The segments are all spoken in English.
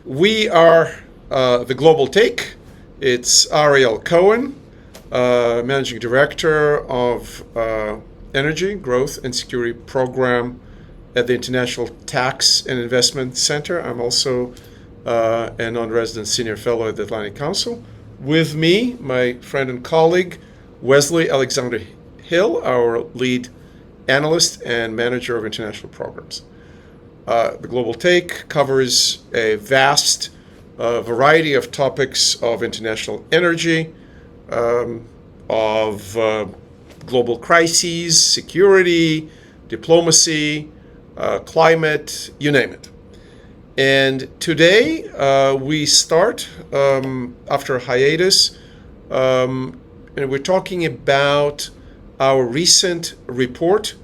We are the Global Take. It's Ariel Cohen, Managing Director of Energy, Growth, and Security Program at the International Tax and Investment Center. I'm also a non-resident senior fellow at the Atlantic Council. With me, my friend and colleague, Wesley Alexander Hill, our lead analyst and manager of international programs. The Global Take covers a vast variety of topics of international energy, of global crises, security, diplomacy, climate, you name it. And today we start after a hiatus, and we're talking about our recent report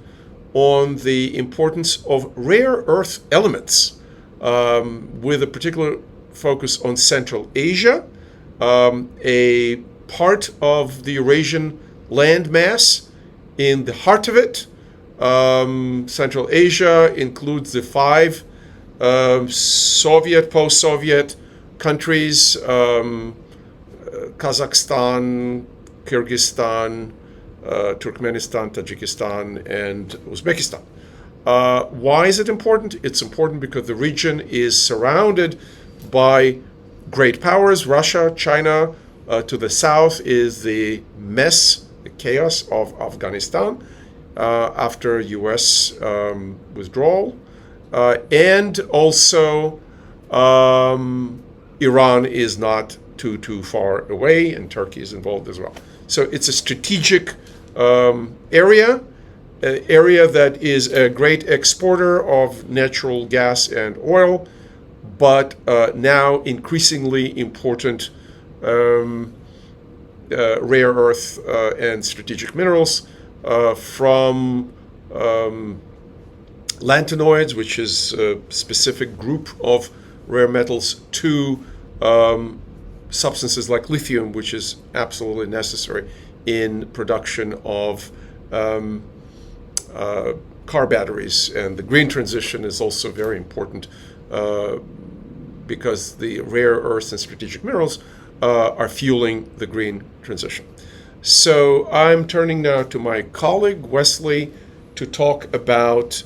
on the importance of rare earth elements, with a particular focus on Central Asia, a part of the Eurasian landmass in the heart of it. Central Asia includes the five Soviet, post-Soviet countries, Kazakhstan, Kyrgyzstan, Turkmenistan, Tajikistan, and Uzbekistan. Why is it important? It's important because the region is surrounded by great powers. Russia, China, to the south is the mess, the chaos of Afghanistan after U.S. withdrawal. And also Iran is not too far away, and Turkey is involved as well. So it's a strategic area that is a great exporter of natural gas and oil, but now increasingly important rare earth and strategic minerals from lanthanoids, which is a specific group of rare metals, to substances like lithium, which is absolutely necessary in production of car batteries. And the green transition is also very important because the rare earths and strategic minerals are fueling the green transition. So I'm turning now to my colleague, Wesley, to talk about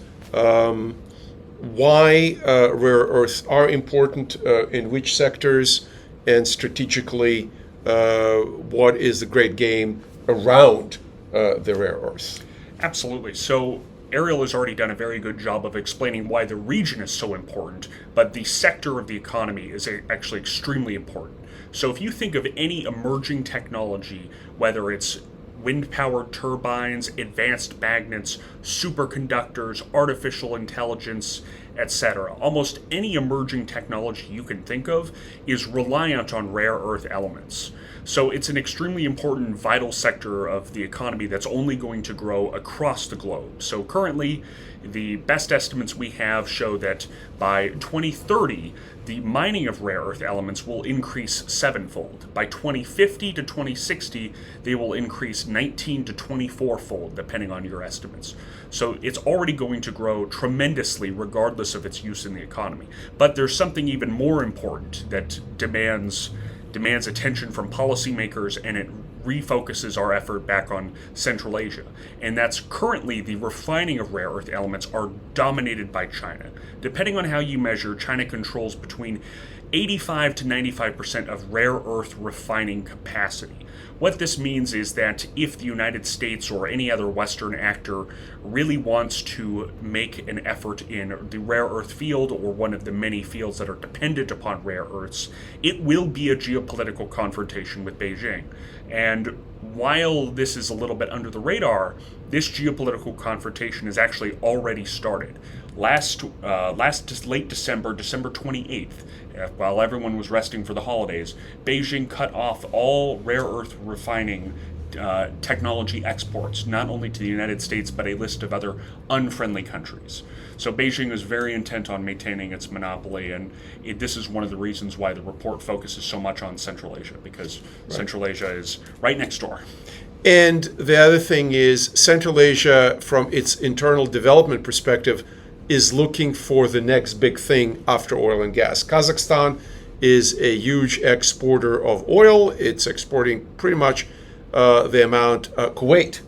why rare earths are important, in which sectors, and strategically what is the great game around the rare earths. Absolutely. So Ariel has already done a very good job of explaining why the region is so important, but the sector of the economy is actually extremely important. So if you think of any emerging technology, whether it's wind-powered turbines, advanced magnets, superconductors, artificial intelligence, etc. Almost any emerging technology you can think of is reliant on rare earth elements. So it's an extremely important, vital sector of the economy that's only going to grow across the globe. So currently, the best estimates we have show that by 2030, the mining of rare earth elements will increase sevenfold. By 2050 to 2060, they will increase 19 to 24-fold, depending on your estimates. So it's already going to grow tremendously, regardless of its use in the economy. But there's something even more important that demands attention from policymakers, and it refocuses our effort back on Central Asia. And that's currently the refining of rare earth elements are dominated by China. Depending on how you measure, China controls between 85 to 95% of rare earth refining capacity. What this means is that if the United States or any other Western actor really wants to make an effort in the rare earth field, or one of the many fields that are dependent upon rare earths, it will be a geopolitical confrontation with Beijing. And while this is a little bit under the radar, this geopolitical confrontation has actually already started. Late December 28th, while everyone was resting for the holidays, Beijing cut off all rare earth refining technology exports, not only to the United States, but a list of other unfriendly countries. So Beijing is very intent on maintaining its monopoly, and this is one of the reasons why the report focuses so much on Central Asia, because Central Asia is right next door. And the other thing is, Central Asia, from its internal development perspective, is looking for the next big thing after oil and gas. Kazakhstan is a huge exporter of oil. It's exporting pretty much the amount Kuwait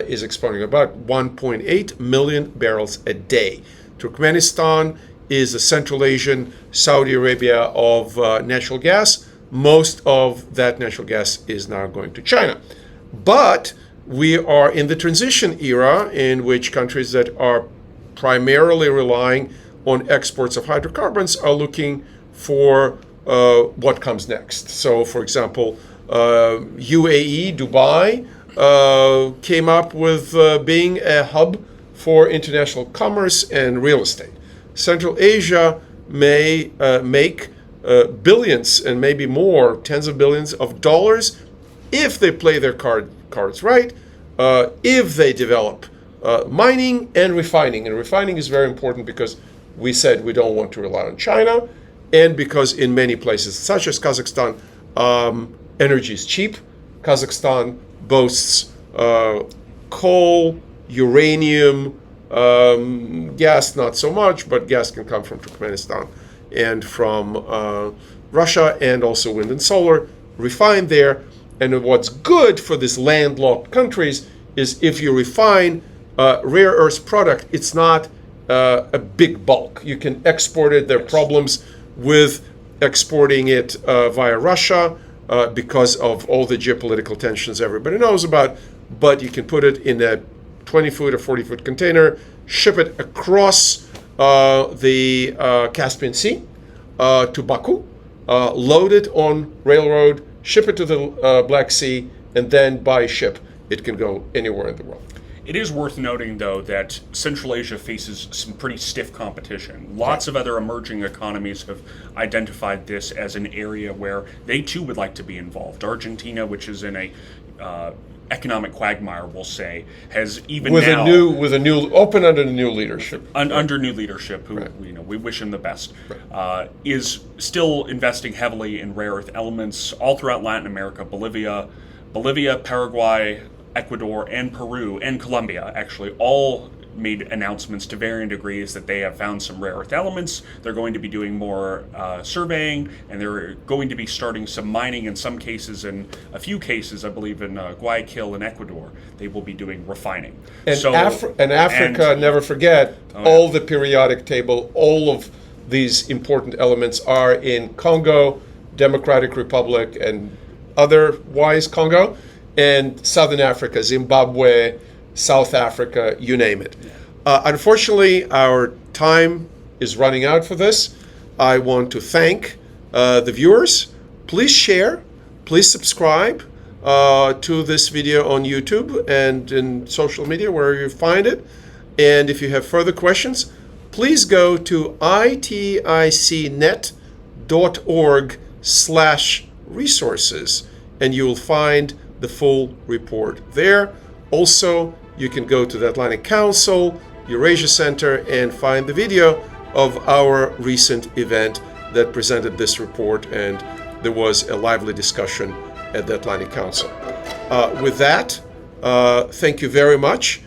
is exporting, about 1.8 million barrels a day. Turkmenistan is the Central Asian Saudi Arabia of natural gas. Most of that natural gas is now going to China. But we are in the transition era in which countries that are primarily relying on exports of hydrocarbons are looking for what comes next. So, for example, UAE, Dubai, came up with being a hub for international commerce and real estate. Central Asia may make billions and maybe more, tens of billions of dollars, if they play their cards right, if they develop mining and refining. And refining is very important because we said we don't want to rely on China, and because in many places, such as Kazakhstan, energy is cheap. Kazakhstan boasts coal, uranium, gas not so much, but gas can come from Turkmenistan and from Russia, and also wind and solar refined there. And what's good for these landlocked countries is if you refine rare earth product, it's not a big bulk. You can export it. There are problems with exporting it via Russia because of all the geopolitical tensions everybody knows about, but you can put it in a 20-foot or 40-foot container, ship it across the Caspian Sea to Baku, load it on railroad, ship it to the Black Sea, and then by ship it can go anywhere in the world. It is worth noting, though, that Central Asia faces some pretty stiff competition. Lots of other emerging economies have identified this as an area where they too would like to be involved. Argentina, which is in a economic quagmire, we'll say, has even with now a new open under the new leadership. Under new leadership, who we wish him the best, is still investing heavily in rare earth elements all throughout Latin America, Bolivia, Paraguay, Ecuador, and Peru, and Colombia, actually, all made announcements to varying degrees that they have found some rare earth elements. They're going to be doing more surveying, and they're going to be starting some mining in some cases. In a few cases, I believe in Guayaquil in Ecuador, they will be doing refining. And, Africa, never forget, all the periodic table, all of these important elements are in Congo, Democratic Republic, and otherwise Congo, and Southern Africa, Zimbabwe, South Africa, you name it. Unfortunately, our time is running out for this. I want to thank the viewers. Please share, please subscribe to this video on YouTube and in social media, wherever you find it. And if you have further questions, please go to iticnet.org/resources, and you will find the full report there. Also, you can go to the Atlantic Council, Eurasia Center, and find the video of our recent event that presented this report, and there was a lively discussion at the Atlantic Council. With that, thank you very much.